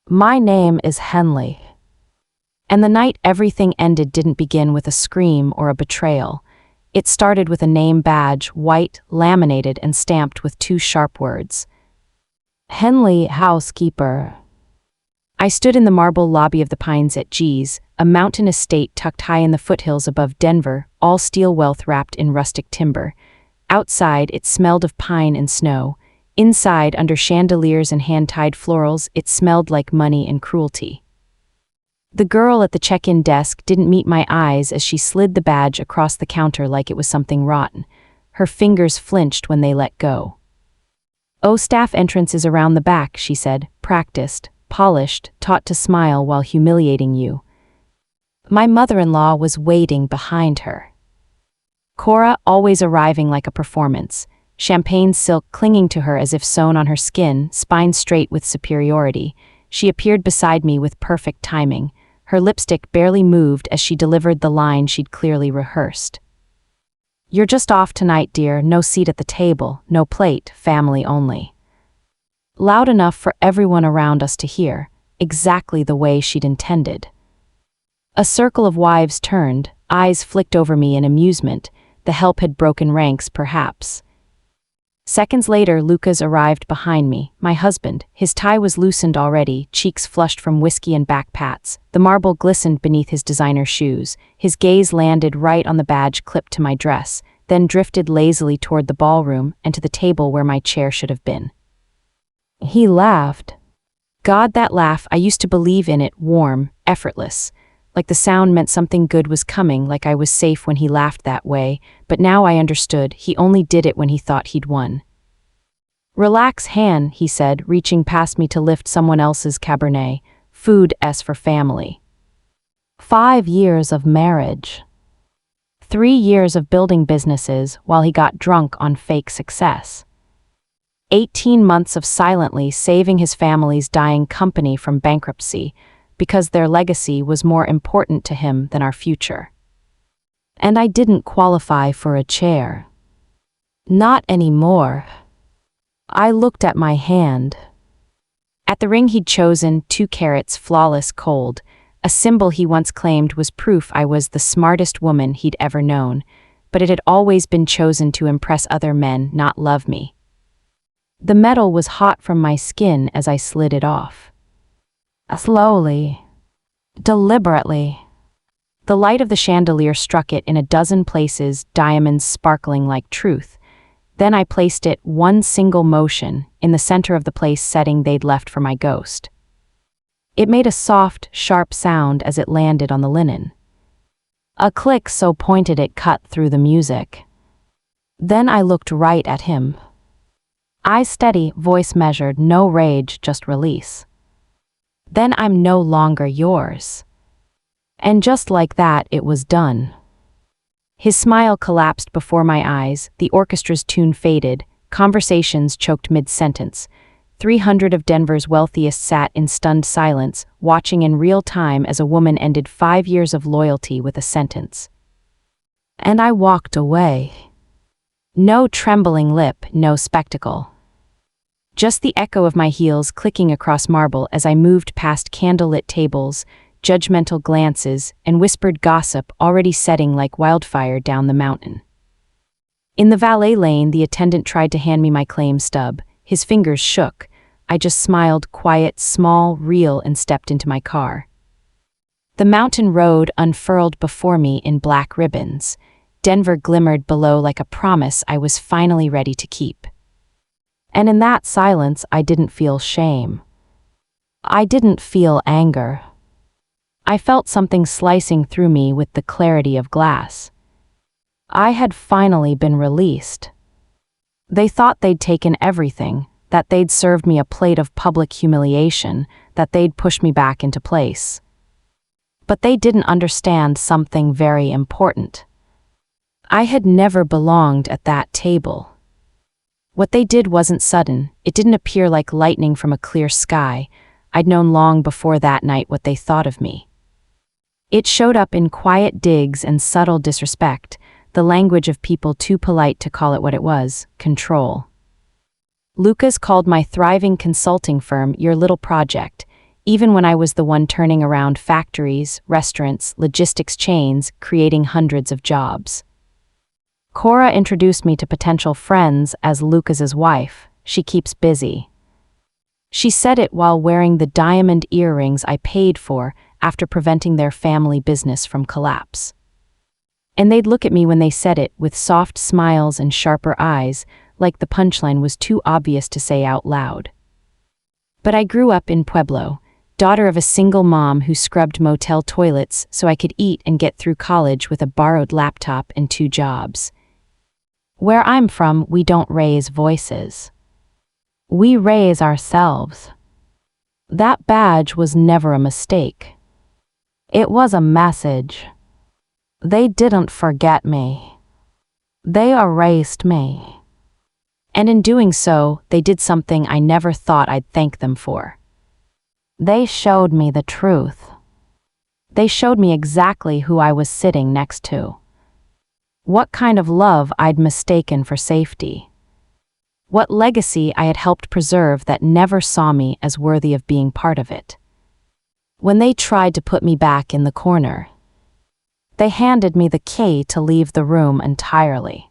My name is Henley. And the night everything ended didn't begin with a scream or a betrayal. It started with a name badge, white, laminated, and stamped with two sharp words. Henley, housekeeper. I stood in the marble lobby of the Pines at G's, a mountain estate tucked high in the foothills above Denver, all steel wealth wrapped in rustic timber. Outside, it smelled of pine and snow. Inside, under chandeliers and hand-tied florals, it smelled like money and cruelty. The girl at the check-in desk didn't meet my eyes as she slid the badge across the counter like it was something rotten. Her fingers flinched when they let go. "Oh, staff entrance is around the back," she said, practiced, polished, taught to smile while humiliating you. My mother-in-law was waiting behind her. Cora, always arriving like a performance, champagne silk clinging to her as if sewn on her skin, spine straight with superiority. She appeared beside me with perfect timing. Her lipstick barely moved as she delivered the line she'd clearly rehearsed. "You're just off tonight, dear. No seat at the table, no plate, family only." Loud enough for everyone around us to hear, exactly the way she'd intended. A circle of wives turned, eyes flicked over me in amusement. The help had broken ranks, perhaps. Seconds later, Lucas arrived behind me, my husband. His tie was loosened already, cheeks flushed from whiskey and back pats. The marble glistened beneath his designer shoes. His gaze landed right on the badge clipped to my dress, then drifted lazily toward the ballroom and to the table where my chair should have been. He laughed. God, that laugh, I used to believe in it, warm, effortless. Like the sound meant something good was coming, like I was safe when he laughed that way, but now I understood, he only did it when he thought he'd won. "Relax, Han," he said, reaching past me to lift someone else's Cabernet. "Food S for family." 5 years of marriage. 3 years of building businesses while he got drunk on fake success. 18 months of silently saving his family's dying company from bankruptcy, because their legacy was more important to him than our future. And I didn't qualify for a chair. Not anymore. I looked at my hand. At the ring he'd chosen, 2 carats, flawless, cold, a symbol he once claimed was proof I was the smartest woman he'd ever known, but it had always been chosen to impress other men, not love me. The metal was hot from my skin as I slid it off. Slowly, deliberately. The light of the chandelier struck it in a dozen places, diamonds sparkling like truth. Then I placed it, one single motion, in the center of the place setting they'd left for my ghost. It made a soft, sharp sound as it landed on the linen. A click so pointed it cut through the music. Then I looked right at him. Eyes steady, voice measured, no rage, just release. "Then I'm no longer yours." And just like that, it was done. His smile collapsed before my eyes, the orchestra's tune faded, conversations choked mid-sentence. 300 of Denver's wealthiest sat in stunned silence, watching in real time as a woman ended 5 years of loyalty with a sentence. And I walked away. No trembling lip, no spectacle. Just the echo of my heels clicking across marble as I moved past candlelit tables, judgmental glances, and whispered gossip already setting like wildfire down the mountain. In the valet lane, the attendant tried to hand me my claim stub. His fingers shook. I just smiled, quiet, small, real, and stepped into my car. The mountain road unfurled before me in black ribbons. Denver glimmered below like a promise I was finally ready to keep. And in that silence, I didn't feel shame. I didn't feel anger. I felt something slicing through me with the clarity of glass. I had finally been released. They thought they'd taken everything, that they'd served me a plate of public humiliation, that they'd pushed me back into place. But they didn't understand something very important. I had never belonged at that table. What they did wasn't sudden. It didn't appear like lightning from a clear sky. I'd known long before that night what they thought of me. It showed up in quiet digs and subtle disrespect, the language of people too polite to call it what it was, control. Lucas called my thriving consulting firm your little project. even when I was the one turning around factories, restaurants, logistics chains, creating hundreds of jobs. Cora introduced me to potential friends as Lucas's wife. She keeps busy. She said it while wearing the diamond earrings I paid for after preventing their family business from collapse. And they'd look at me when they said it with soft smiles and sharper eyes, like the punchline was too obvious to say out loud. But I grew up in Pueblo, daughter of a single mom who scrubbed motel toilets so I could eat and get through college with a borrowed laptop and 2 jobs. Where I'm from, we don't raise voices. We raise ourselves. That badge was never a mistake. It was a message. They didn't forget me. They erased me. And in doing so, they did something I never thought I'd thank them for. They showed me the truth. They showed me exactly who I was sitting next to. What kind of love I'd mistaken for safety. What legacy I had helped preserve that never saw me as worthy of being part of it. When they tried to put me back in the corner, they handed me the key to leave the room entirely.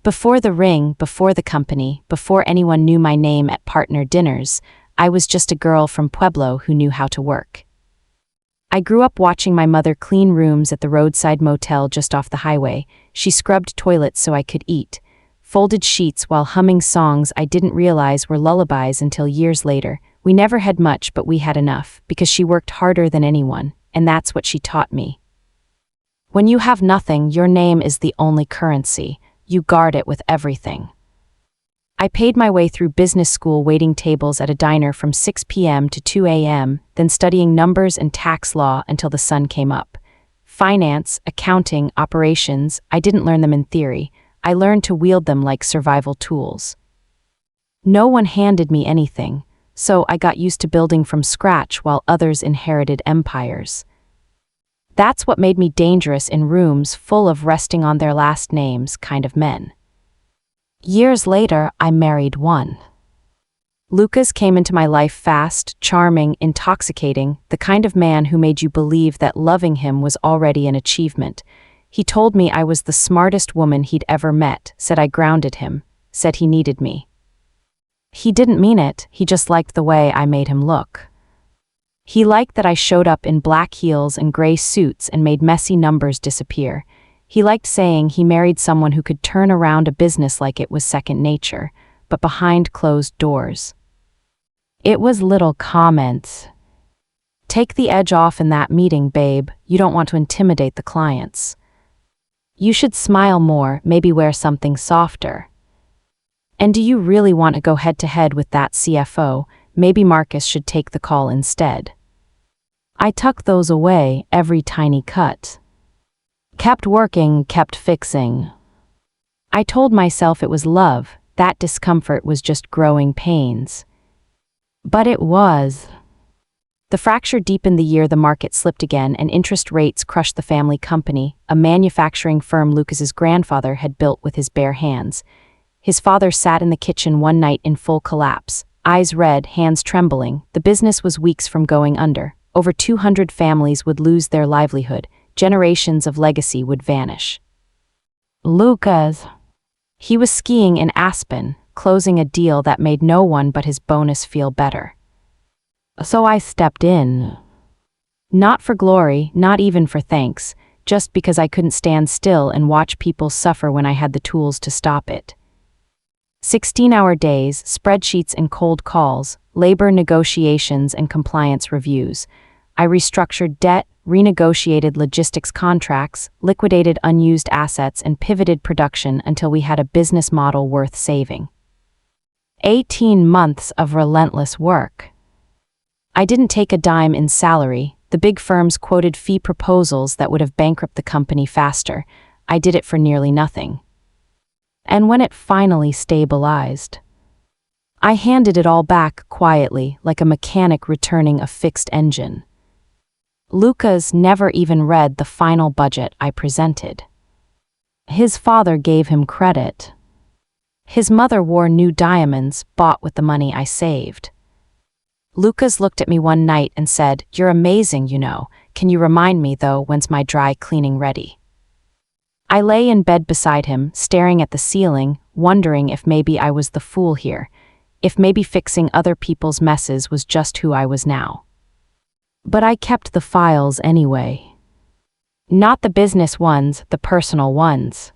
Before the ring, before the company, before anyone knew my name at partner dinners, I was just a girl from Pueblo who knew how to work. I grew up watching my mother clean rooms at the roadside motel just off the highway. She scrubbed toilets so I could eat, folded sheets while humming songs I didn't realize were lullabies until years later. We never had much, but we had enough, because she worked harder than anyone, and that's what she taught me. When you have nothing, your name is the only currency. You guard it with everything. I paid my way through business school waiting tables at a diner from 6 p.m. to 2 a.m., then studying numbers and tax law until the sun came up. Finance, accounting, operations, I didn't learn them in theory. I learned to wield them like survival tools. No one handed me anything, so I got used to building from scratch while others inherited empires. That's what made me dangerous in rooms full of resting on their last names kind of men. Years later, I married one. Lucas came into my life fast, charming, intoxicating, the kind of man who made you believe that loving him was already an achievement. He told me I was the smartest woman he'd ever met, said I grounded him, said he needed me. He didn't mean it, he just liked the way I made him look. He liked that I showed up in black heels and gray suits and made messy numbers disappear. He liked saying he married someone who could turn around a business like it was second nature, but behind closed doors. It was little comments. Take the edge off in that meeting, babe. You don't want to intimidate the clients. You should smile more, maybe wear something softer. And do you really want to go head-to-head with that CFO? Maybe Marcus should take the call instead. I tucked those away, every tiny cut. Kept working, kept fixing. I told myself it was love, that discomfort was just growing pains. But it was. The fracture deepened the year the market slipped again and interest rates crushed the family company, a manufacturing firm Lucas's grandfather had built with his bare hands. His father sat in the kitchen one night in full collapse, eyes red, hands trembling. The business was weeks from going under. Over 200 families would lose their livelihood. Generations of legacy would vanish. Lucas. He was skiing in Aspen, closing a deal that made no one but his bonus feel better. So I stepped in. Not for glory, not even for thanks, just because I couldn't stand still and watch people suffer when I had the tools to stop it. 16-hour days, spreadsheets and cold calls, labor negotiations and compliance reviews. I restructured debt, renegotiated logistics contracts, liquidated unused assets, and pivoted production until we had a business model worth saving. 18 months of relentless work. I didn't take a dime in salary. The big firms quoted fee proposals that would have bankrupted the company faster. I did it for nearly nothing. And when it finally stabilized, I handed it all back quietly, like a mechanic returning a fixed engine. Lucas never even read the final budget I presented. His father gave him credit. His mother wore new diamonds bought with the money I saved. Lucas looked at me one night and said, "You're amazing, you know. Can you remind me, though, when's my dry cleaning ready?" I lay in bed beside him, staring at the ceiling, wondering if maybe I was the fool here, if maybe fixing other people's messes was just who I was now. But I kept the files anyway. Not the business ones, the personal ones.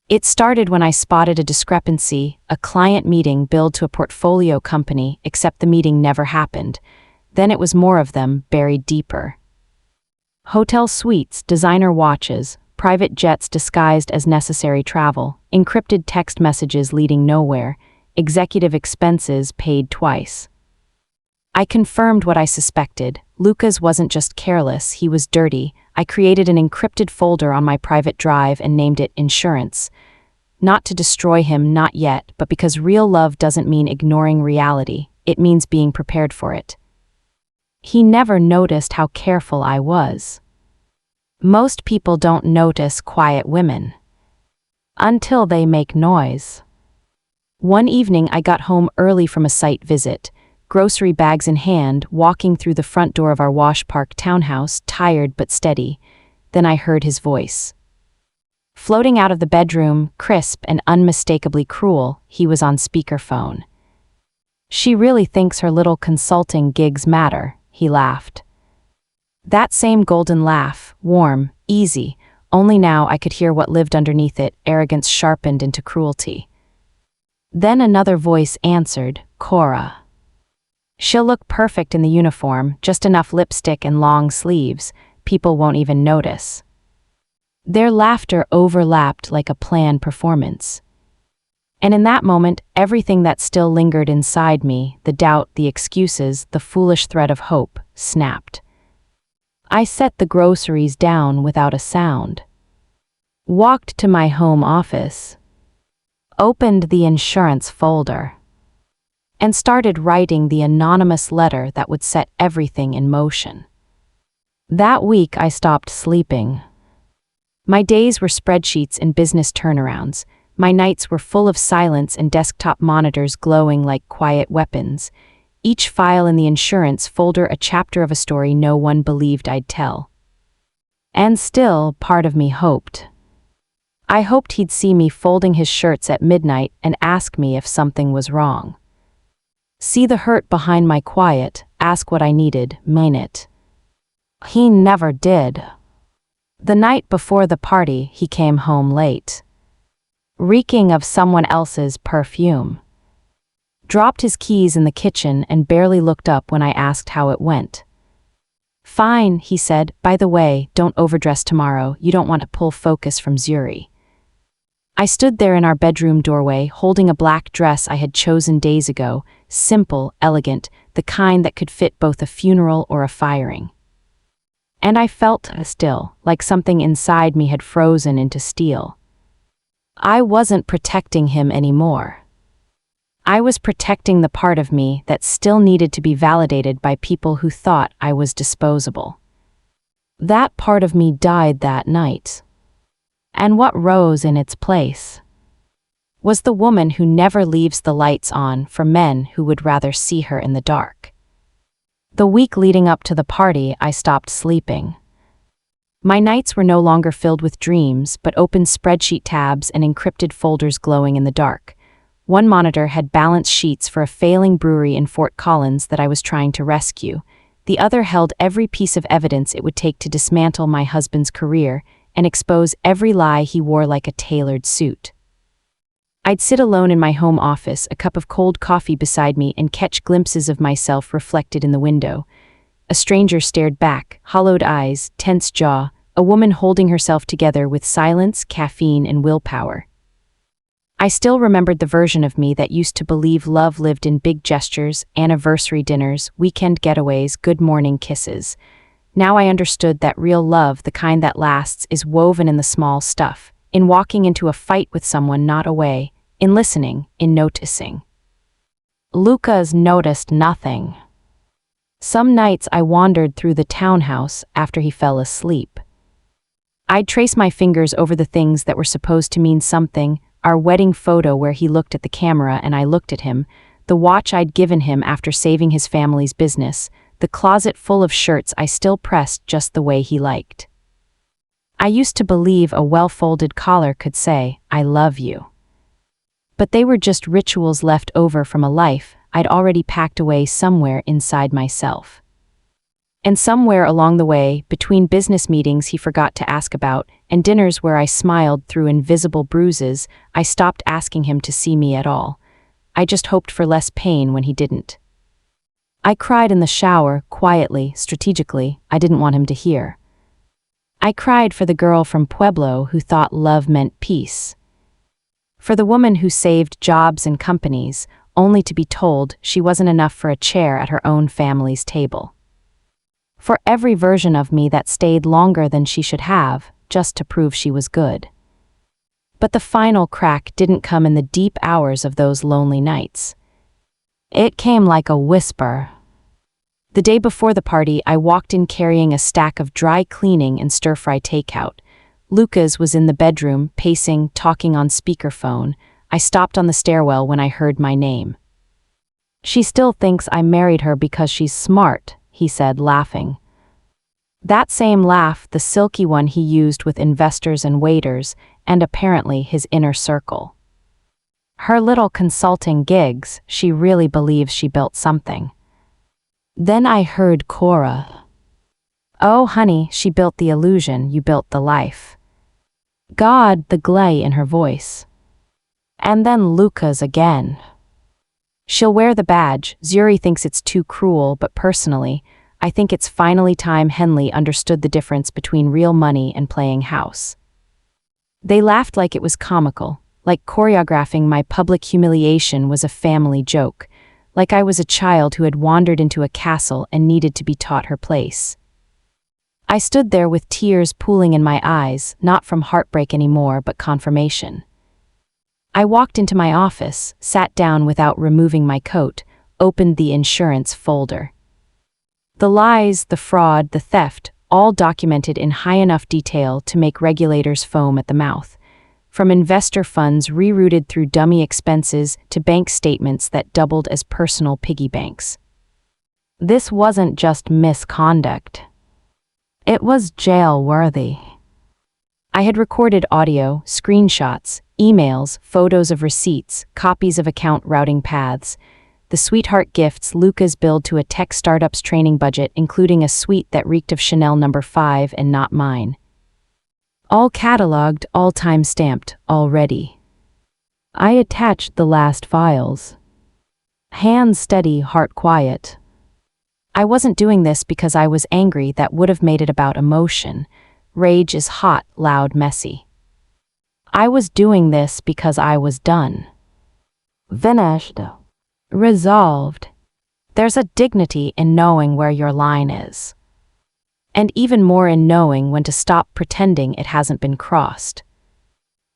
It started when I spotted a discrepancy, a client meeting billed to a portfolio company, except the meeting never happened. Then it was more of them, buried deeper. Hotel suites, designer watches, private jets disguised as necessary travel, encrypted text messages leading nowhere, executive expenses paid twice. I confirmed what I suspected. Lucas wasn't just careless, he was dirty. I created an encrypted folder on my private drive and named it Insurance. Not to destroy him, not yet, but because real love doesn't mean ignoring reality, it means being prepared for it. He never noticed how careful I was. Most people don't notice quiet women. Until they make noise. One evening I got home early from a site visit, grocery bags in hand, walking through the front door of our Wash Park townhouse, tired but steady. Then I heard his voice. Floating out of the bedroom, crisp and unmistakably cruel, he was on speakerphone. "She really thinks her little consulting gigs matter," he laughed. That same golden laugh, warm, easy, only now I could hear what lived underneath it, arrogance sharpened into cruelty. Then another voice answered, "Cora. She'll look perfect in the uniform, just enough lipstick and long sleeves, people won't even notice." Their laughter overlapped like a planned performance. And in that moment, everything that still lingered inside me, the doubt, the excuses, the foolish thread of hope, snapped. I set the groceries down without a sound. Walked to my home office. Opened the insurance folder. And started writing the anonymous letter that would set everything in motion. That week I stopped sleeping. My days were spreadsheets and business turnarounds. My nights were full of silence and desktop monitors glowing like quiet weapons. Each file in the insurance folder a chapter of a story no one believed I'd tell. And still, part of me hoped. I hoped he'd see me folding his shirts at midnight and ask me if something was wrong. See the hurt behind my quiet, ask what I needed, mean it. He never did. The night before the party, he came home late. Reeking of someone else's perfume. Dropped his keys in the kitchen and barely looked up when I asked how it went. "Fine," he said. "By the way, don't overdress tomorrow, you don't want to pull focus from Zuri." I stood there in our bedroom doorway, holding a black dress I had chosen days ago, simple, elegant, the kind that could fit both a funeral or a firing. And I felt still, like something inside me had frozen into steel. I wasn't protecting him anymore. I was protecting the part of me that still needed to be validated by people who thought I was disposable. That part of me died that night. And what rose in its place was the woman who never leaves the lights on for men who would rather see her in the dark. The week leading up to the party, I stopped sleeping. My nights were no longer filled with dreams, but open spreadsheet tabs and encrypted folders glowing in the dark. One monitor had balance sheets for a failing brewery in Fort Collins that I was trying to rescue. The other held every piece of evidence it would take to dismantle my husband's career and expose every lie he wore like a tailored suit. I'd sit alone in my home office, a cup of cold coffee beside me, and catch glimpses of myself reflected in the window. A stranger stared back, hollowed eyes, tense jaw, a woman holding herself together with silence, caffeine, and willpower. I still remembered the version of me that used to believe love lived in big gestures, anniversary dinners, weekend getaways, good morning kisses. Now I understood that real love, the kind that lasts, is woven in the small stuff, in walking into a fight with someone, not away, in listening, in noticing. Lucas noticed nothing. Some nights I wandered through the townhouse after he fell asleep. I'd trace my fingers over the things that were supposed to mean something, our wedding photo where he looked at the camera and I looked at him, the watch I'd given him after saving his family's business, the closet full of shirts I still pressed just the way he liked. I used to believe a well-folded collar could say, "I love you." But they were just rituals left over from a life I'd already packed away somewhere inside myself. And somewhere along the way, between business meetings he forgot to ask about and dinners where I smiled through invisible bruises, I stopped asking him to see me at all. I just hoped for less pain when he didn't. I cried in the shower, quietly, strategically. I didn't want him to hear. I cried for the girl from Pueblo who thought love meant peace. For the woman who saved jobs and companies, only to be told she wasn't enough for a chair at her own family's table. For every version of me that stayed longer than she should have, just to prove she was good. But the final crack didn't come in the deep hours of those lonely nights. It came like a whisper. The day before the party, I walked in carrying a stack of dry cleaning and stir-fry takeout. Lucas was in the bedroom, pacing, talking on speakerphone. I stopped on the stairwell when I heard my name. "She still thinks I married her because she's smart," he said, laughing. That same laugh, the silky one he used with investors and waiters, and apparently his inner circle. Her little consulting gigs, she really believes she built something. Then I heard Cora. "Oh, honey, she built the illusion, you built the life." God, the glee in her voice. And then Lucas again. "She'll wear the badge. Zuri thinks it's too cruel, but personally, I think it's finally time Henley understood the difference between real money and playing house." They laughed like it was comical, like choreographing my public humiliation was a family joke, like I was a child who had wandered into a castle and needed to be taught her place. I stood there with tears pooling in my eyes, not from heartbreak anymore, but confirmation. I walked into my office, sat down without removing my coat, opened the insurance folder. The lies, the fraud, the theft, all documented in high enough detail to make regulators foam at the mouth. From investor funds rerouted through dummy expenses to bank statements that doubled as personal piggy banks. This wasn't just misconduct. It was jail-worthy. I had recorded audio, screenshots, emails, photos of receipts, copies of account routing paths, the sweetheart gifts Lucas billed to a tech startup's training budget, including a suite that reeked of Chanel No. 5 and not mine. All cataloged, all time-stamped, all ready. I attached the last files. Hands steady, heart quiet. I wasn't doing this because I was angry. That would have made it about emotion. Rage is hot, loud, messy. I was doing this because I was done. Finished. Resolved. There's a dignity in knowing where your line is. And even more in knowing when to stop pretending it hasn't been crossed.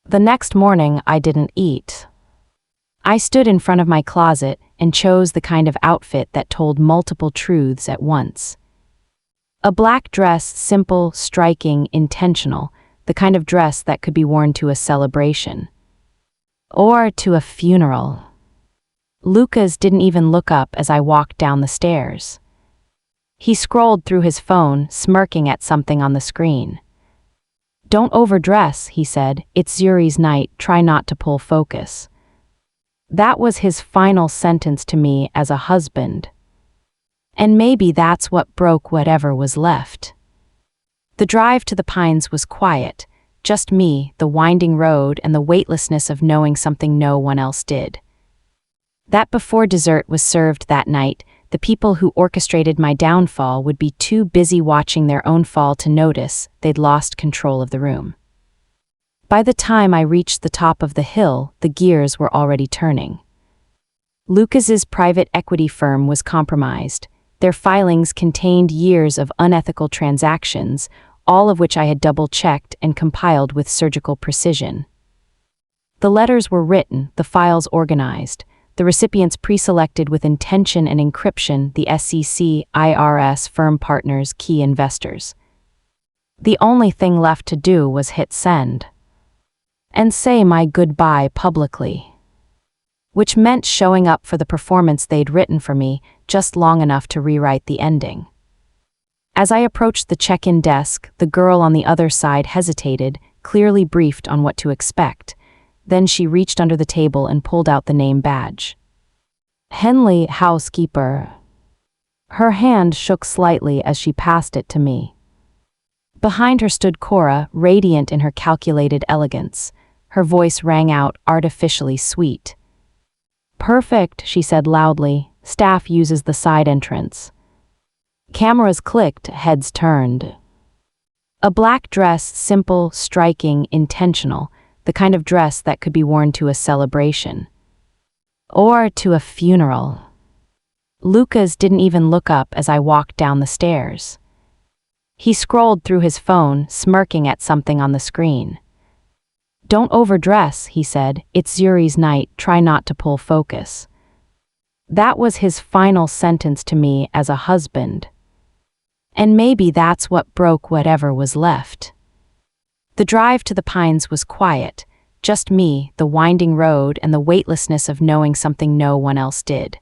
The next morning, I didn't eat. I stood in front of my closet and chose the kind of outfit that told multiple truths at once. A black dress, simple, striking, intentional, the kind of dress that could be worn to a celebration. Or to a funeral. Lucas didn't even look up as I walked down the stairs. He scrolled through his phone, smirking at something on the screen. "Don't overdress," he said. "It's Zuri's night, try not to pull focus." That was his final sentence to me as a husband. And maybe that's what broke whatever was left. The drive to the Pines was quiet, just me, the winding road, and the weightlessness of knowing something no one else did. That before dessert was served that night, the people who orchestrated my downfall would be too busy watching their own fall to notice they'd lost control of the room. By the time I reached the top of the hill, the gears were already turning. Lucas's private equity firm was compromised. Their filings contained years of unethical transactions, all of which I had double-checked and compiled with surgical precision. The letters were written, the files organized, the recipients pre-selected with intention and encryption, the SEC, IRS, firm partners, key investors. The only thing left to do was hit send. And say my goodbye publicly. which meant showing up for the performance they'd written for me just long enough to rewrite the ending. As I approached the check-in desk, the girl on the other side hesitated, clearly briefed on what to expect. Then she reached under the table and pulled out the name badge. Henley, housekeeper. Her hand shook slightly as she passed it to me. Behind her stood Cora, radiant in her calculated elegance. Her voice rang out, artificially sweet. Perfect, she said loudly. Staff uses the side entrance. Cameras clicked, heads turned. A black dress, simple, striking, intentional, the kind of dress that could be worn to a celebration. Or to a funeral. Lucas didn't even look up as I walked down the stairs. He scrolled through his phone, smirking at something on the screen. Don't overdress, he said. It's Zuri's night, try not to pull focus. That was his final sentence to me as a husband. And maybe that's what broke whatever was left. The drive to the Pines was quiet, just me, the winding road, and the weightlessness of knowing something no one else did.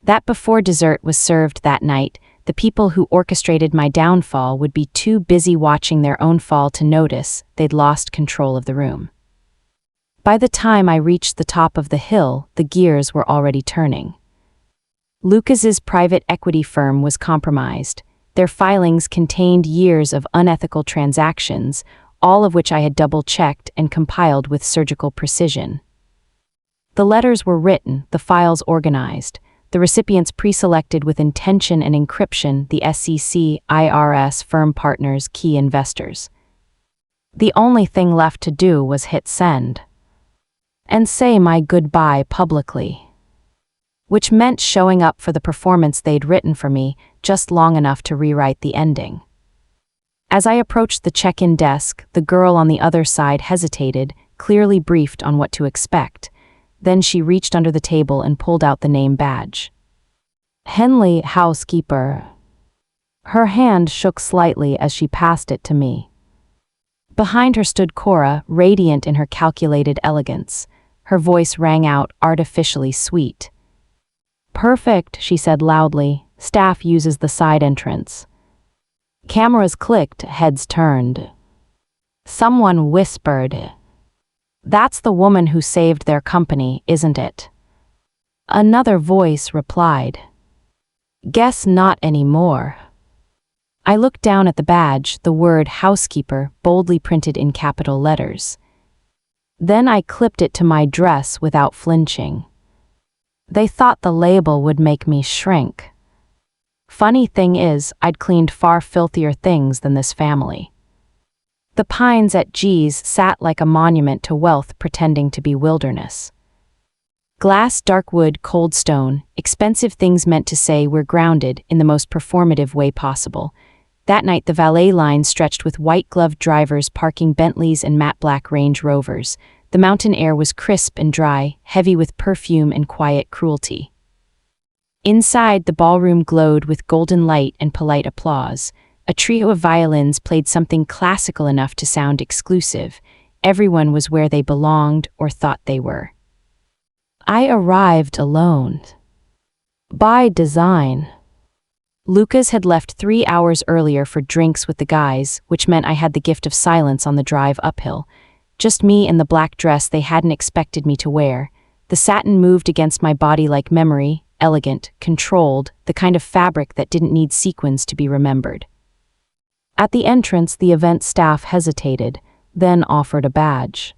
That before dessert was served that night, the people who orchestrated my downfall would be too busy watching their own fall to notice they'd lost control of the room. By the time I reached the top of the hill, the gears were already turning. Lucas's private equity firm was compromised. Their filings contained years of unethical transactions, all of which I had double-checked and compiled with surgical precision. The letters were written, the files organized, the recipients pre-selected with intention and encryption, the SEC, IRS, firm partners, key investors. The only thing left to do was hit send. And say my goodbye publicly. Which meant showing up for the performance they'd written for me just long enough to rewrite the ending. As I approached the check-in desk, the girl on the other side hesitated, clearly briefed on what to expect. Then she reached under the table and pulled out the name badge. Henley, housekeeper. Her hand shook slightly as she passed it to me. Behind her stood Cora, radiant in her calculated elegance. Her voice rang out, artificially sweet. Perfect, she said loudly. Staff uses the side entrance. Cameras clicked, heads turned. Someone whispered. That's the woman who saved their company, isn't it? Another voice replied. Guess not anymore. I looked down at the badge, the word housekeeper boldly printed in capital letters. Then I clipped it to my dress without flinching. They thought the label would make me shrink. Funny thing is, I'd cleaned far filthier things than this family. The Pines at G's sat like a monument to wealth pretending to be wilderness. Glass, dark wood, cold stone, expensive things meant to say we're grounded in the most performative way possible. That night the valet line stretched with white-gloved drivers parking Bentleys and matte black Range Rovers. The mountain air was crisp and dry, heavy with perfume and quiet cruelty. Inside, the ballroom glowed with golden light and polite applause. A trio of violins played something classical enough to sound exclusive. Everyone was where they belonged or thought they were. I arrived alone. By design. Lucas had left 3 hours earlier for drinks with the guys, which meant I had the gift of silence on the drive uphill. Just me in the black dress they hadn't expected me to wear. The satin moved against my body like memory, elegant, controlled, the kind of fabric that didn't need sequins to be remembered. At the entrance, the event staff hesitated, then offered a badge.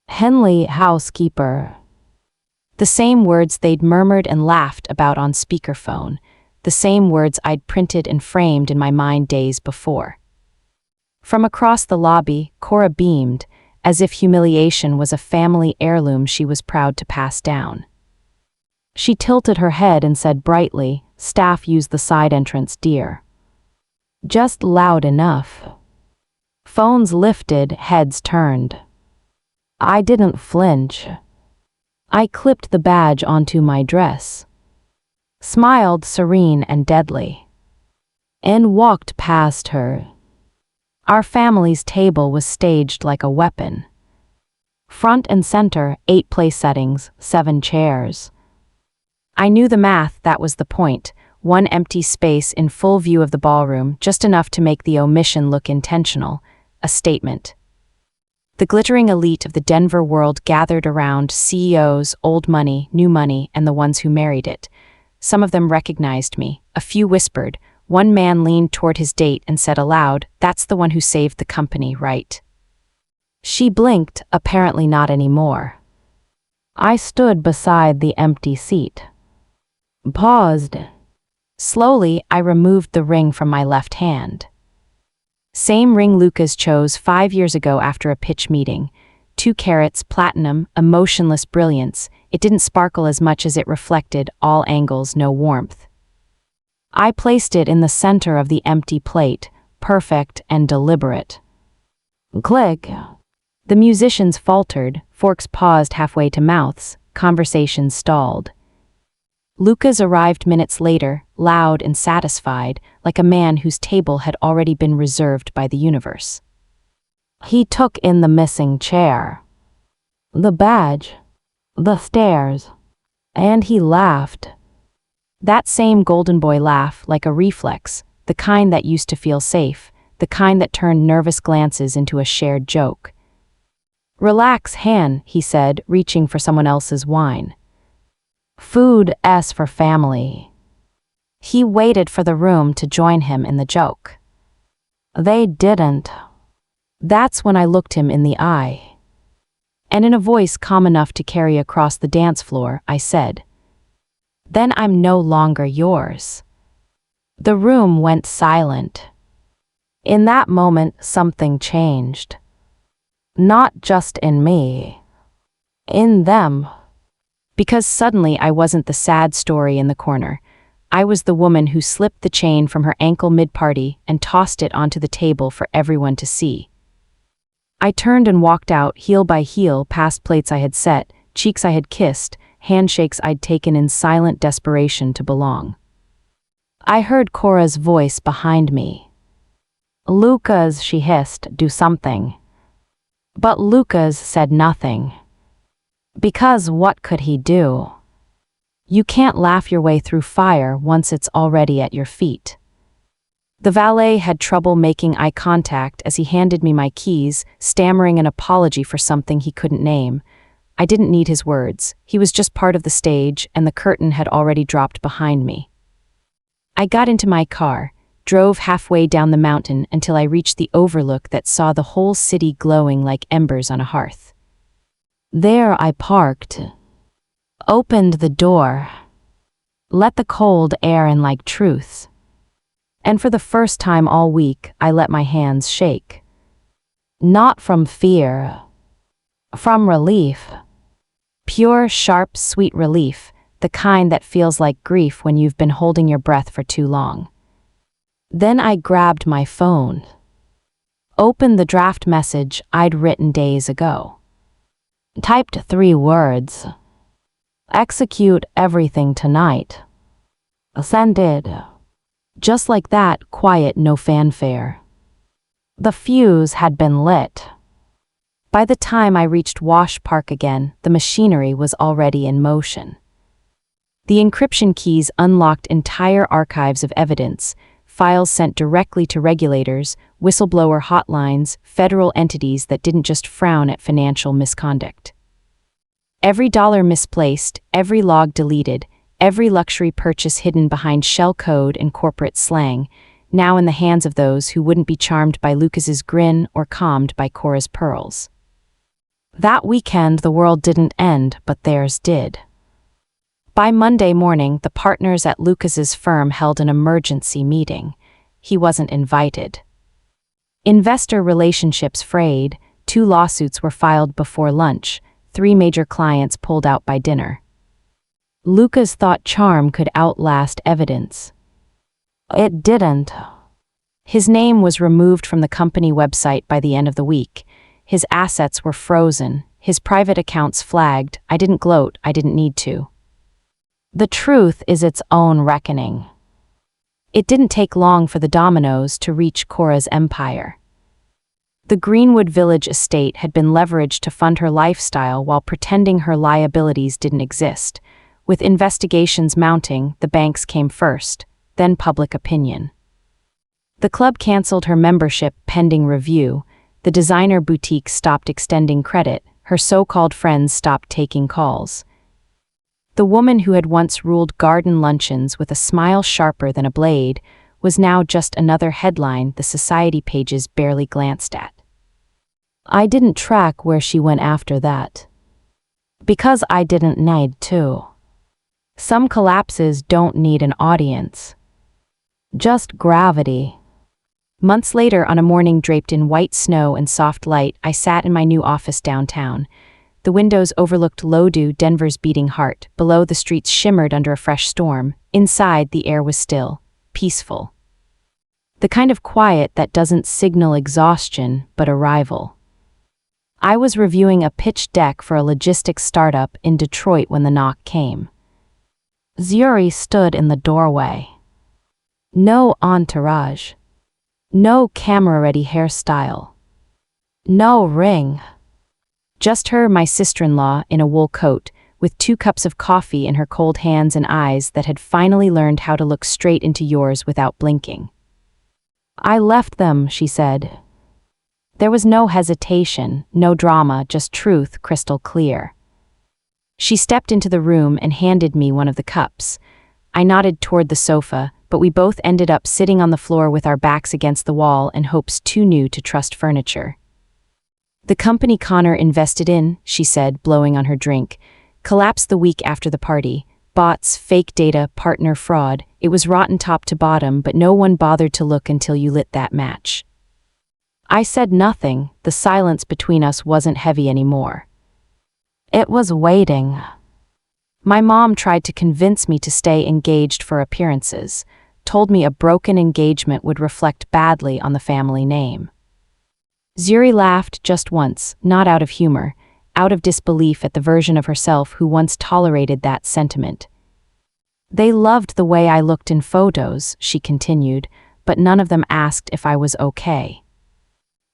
Henley, housekeeper. The same words they'd murmured and laughed about on speakerphone, the same words I'd printed and framed in my mind days before. From across the lobby, Cora beamed, as if humiliation was a family heirloom she was proud to pass down. She tilted her head and said brightly, "Staff use the side entrance, dear." Just loud enough. Phones lifted, heads turned. I didn't flinch. I clipped the badge onto my dress, smiled serene and deadly, and walked past her. Our family's table was staged like a weapon. Front and center, 8 place settings, 7 chairs. I knew the math, that was the point. 1 empty space in full view of the ballroom, just enough to make the omission look intentional, a statement. The glittering elite of the Denver world gathered around, CEOs, old money, new money, and the ones who married it. Some of them recognized me, a few whispered. One man leaned toward his date and said aloud, "That's the one who saved the company, right?" She blinked, apparently not anymore. I stood beside the empty seat. Paused. Slowly, I removed the ring from my left hand. Same ring Lucas chose 5 years ago after a pitch meeting. 2 carats, platinum, emotionless brilliance. It didn't sparkle as much as it reflected, all angles, no warmth. I placed it in the center of the empty plate, perfect and deliberate. Click. The musicians faltered, forks paused halfway to mouths, conversations stalled. Lucas arrived minutes later, loud and satisfied, like a man whose table had already been reserved by the universe. He took in the missing chair, the badge, the stairs, and he laughed. That same golden boy laugh, like a reflex, the kind that used to feel safe, the kind that turned nervous glances into a shared joke. "Relax, Han," he said, reaching for someone else's wine. "Food, S for family." He waited for the room to join him in the joke. They didn't. That's when I looked him in the eye. And in a voice calm enough to carry across the dance floor, I said, "Then I'm no longer yours." The room went silent. In that moment, something changed. Not just in me. In them. Because suddenly I wasn't the sad story in the corner. I was the woman who slipped the chain from her ankle mid-party and tossed it onto the table for everyone to see. I turned and walked out, heel by heel, past plates I had set, cheeks I had kissed, handshakes I'd taken in silent desperation to belong. I heard Cora's voice behind me. "Lucas," she hissed, "do something." But Lucas said nothing. Because what could he do? You can't laugh your way through fire once it's already at your feet. The valet had trouble making eye contact as he handed me my keys, stammering an apology for something he couldn't name. I didn't need his words. He was just part of the stage, and the curtain had already dropped behind me. I got into my car, drove halfway down the mountain until I reached the overlook that saw the whole city glowing like embers on a hearth. There I parked, opened the door, let the cold air in like truth. And for the first time all week, I let my hands shake. Not from fear, from relief. Pure, sharp, sweet relief, the kind that feels like grief when you've been holding your breath for too long. Then I grabbed my phone, opened the draft message I'd written days ago. Typed 3 words. Execute everything tonight. Send it. Just like that, quiet, no fanfare. The fuse had been lit. By the time I reached Wash Park again, the machinery was already in motion. The encryption keys unlocked entire archives of evidence, files sent directly to regulators, whistleblower hotlines, federal entities that didn't just frown at financial misconduct. Every dollar misplaced, every log deleted, every luxury purchase hidden behind shell code and corporate slang, now in the hands of those who wouldn't be charmed by Lucas's grin or calmed by Cora's pearls. That weekend the world didn't end, but theirs did. By Monday morning, the partners at Lucas's firm held an emergency meeting. He wasn't invited. Investor relationships frayed, 2 lawsuits were filed before lunch, 3 major clients pulled out by dinner. Lucas thought charm could outlast evidence. It didn't. His name was removed from the company website by the end of the week. His assets were frozen, his private accounts flagged. I didn't gloat, I didn't need to. The truth is its own reckoning. It didn't take long for the dominoes to reach Cora's empire. The Greenwood Village estate had been leveraged to fund her lifestyle while pretending her liabilities didn't exist. With investigations mounting, the banks came first, then public opinion. The club canceled her membership pending review, the designer boutique stopped extending credit, her so-called friends stopped taking calls. The woman who had once ruled garden luncheons with a smile sharper than a blade was now just another headline the society pages barely glanced at. I didn't track where she went after that. Because I didn't need to. Some collapses don't need an audience. Just gravity. Months later, on a morning draped in white snow and soft light, I sat in my new office downtown. The windows overlooked Loudoun, Denver's beating heart. Below, the streets shimmered under a fresh storm. Inside, the air was still, peaceful. The kind of quiet that doesn't signal exhaustion, but arrival. I was reviewing a pitch deck for a logistics startup in Detroit when the knock came. Zuri stood in the doorway. No entourage. No camera-ready hairstyle. No ring. Just her, my sister-in-law, in a wool coat, with 2 cups of coffee in her cold hands and eyes that had finally learned how to look straight into yours without blinking. I left them, she said. There was no hesitation, no drama, just truth crystal clear. She stepped into the room and handed me one of the cups. I nodded toward the sofa, but we both ended up sitting on the floor with our backs against the wall and hopes too new to trust furniture. The company Connor invested in, she said, blowing on her drink, collapsed the week after the party. Bots, fake data, partner fraud. It was rotten top to bottom, but no one bothered to look until you lit that match. I said nothing. The silence between us wasn't heavy anymore. It was waiting. My mom tried to convince me to stay engaged for appearances, told me a broken engagement would reflect badly on the family name. Zuri laughed just once, not out of humor, out of disbelief at the version of herself who once tolerated that sentiment. They loved the way I looked in photos, she continued, but none of them asked if I was okay.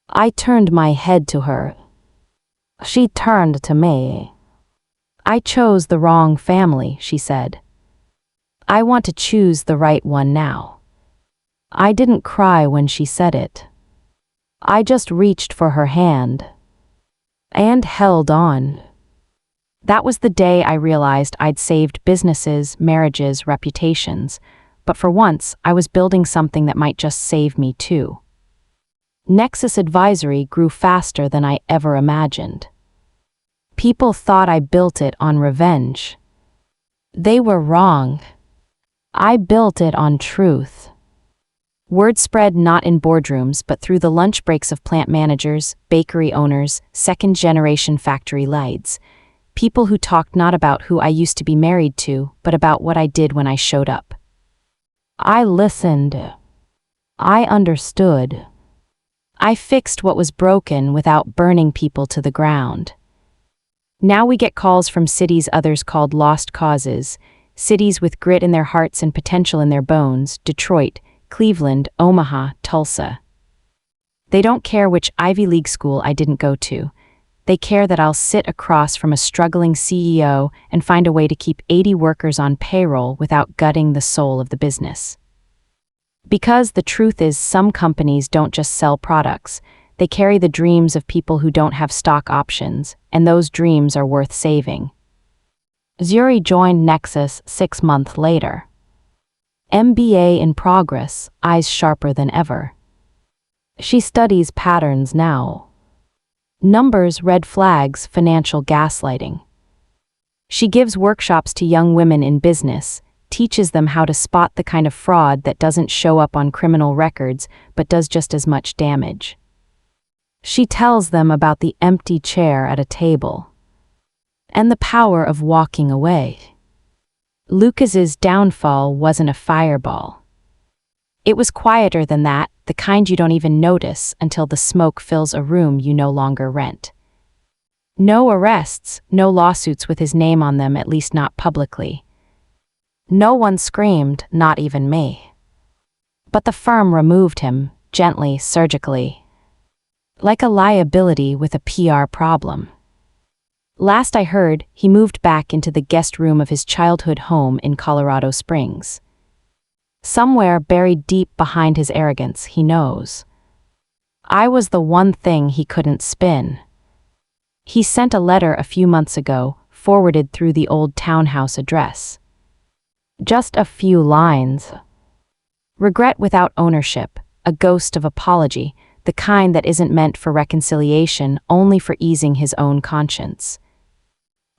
I turned my head to her. She turned to me. I chose the wrong family, she said. I want to choose the right one now. I didn't cry when she said it. I just reached for her hand. And held on. That was the day I realized I'd saved businesses, marriages, reputations, but for once I was building something that might just save me too. Nexus Advisory grew faster than I ever imagined. People thought I built it on revenge. They were wrong. I built it on truth. Word spread not in boardrooms but through the lunch breaks of plant managers, bakery owners, second-generation factory lights. People who talked not about who I used to be married to, but about what I did when I showed up. I listened. I understood. I fixed what was broken without burning people to the ground. Now we get calls from cities others called lost causes, cities with grit in their hearts and potential in their bones, Detroit, Cleveland, Omaha, Tulsa. They don't care which Ivy League school I didn't go to. They care that I'll sit across from a struggling CEO and find a way to keep 80 workers on payroll without gutting the soul of the business. Because the truth is, some companies don't just sell products, they carry the dreams of people who don't have stock options, and those dreams are worth saving. Zuri joined Nexus 6 months later. MBA in progress, eyes sharper than ever. She studies patterns now. Numbers, red flags, financial gaslighting. She gives workshops to young women in business, teaches them how to spot the kind of fraud that doesn't show up on criminal records but does just as much damage. She tells them about the empty chair at a table and the power of walking away. Lucas's downfall wasn't a fireball. It was quieter than that, the kind you don't even notice until the smoke fills a room you no longer rent. No arrests, no lawsuits with his name on them, at least not publicly. No one screamed, not even me. But the firm removed him, gently, surgically. like a liability with a PR problem. Last I heard, he moved back into the guest room of his childhood home in Colorado Springs. Somewhere buried deep behind his arrogance, he knows. I was the one thing he couldn't spin. He sent a letter a few months ago, forwarded through the old townhouse address. Just a few lines. Regret without ownership, a ghost of apology, the kind that isn't meant for reconciliation, only for easing his own conscience.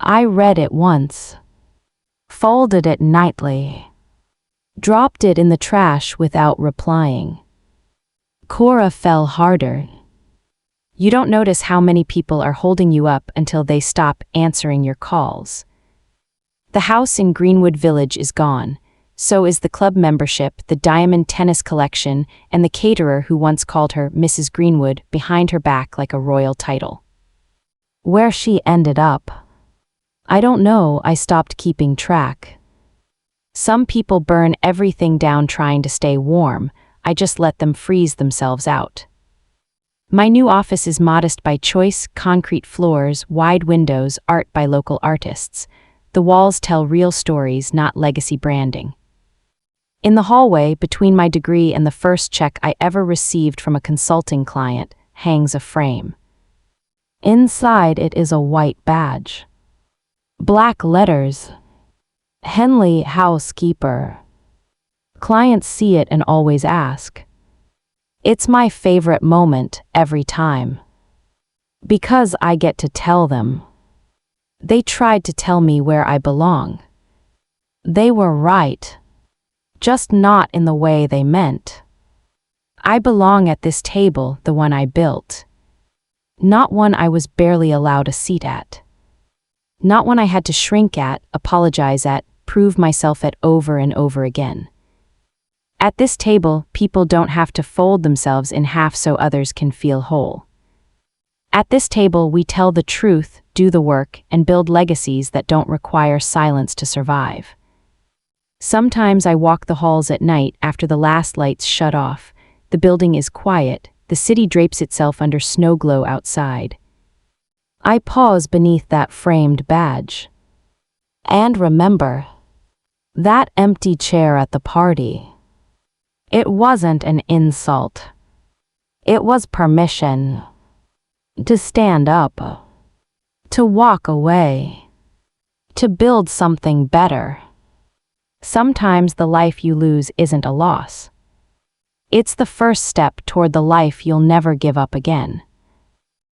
I read it once, folded it nightly, dropped it in the trash without replying. Cora fell harder. You don't notice how many people are holding you up until they stop answering your calls. The house in Greenwood Village is gone. So is the club membership, the diamond tennis collection, and the caterer who once called her Mrs. Greenwood behind her back like a royal title. Where she ended up, I don't know. I stopped keeping track. Some people burn everything down trying to stay warm. I just let them freeze themselves out. My new office is modest by choice, concrete floors, wide windows, art by local artists. The walls tell real stories, not legacy branding. In the hallway, between my degree and the first check I ever received from a consulting client, hangs a frame. Inside it is a white badge. Black letters. Henley Housekeeper. Clients see it and always ask. It's my favorite moment every time. Because I get to tell them. They tried to tell me where I belong. They were right. Just not in the way they meant. I belong at this table, the one I built. Not one I was barely allowed a seat at. Not one I had to shrink at, apologize at, prove myself at over and over again. At this table, people don't have to fold themselves in half so others can feel whole. At this table, we tell the truth, do the work, and build legacies that don't require silence to survive. Sometimes I walk the halls at night after the last lights shut off. The building is quiet, the city drapes itself under snow glow outside. I pause beneath that framed badge. And remember, that empty chair at the party. It wasn't an insult. It was permission. To stand up. To walk away. To build something better. Sometimes the life you lose isn't a loss. It's the first step toward the life you'll never give up again.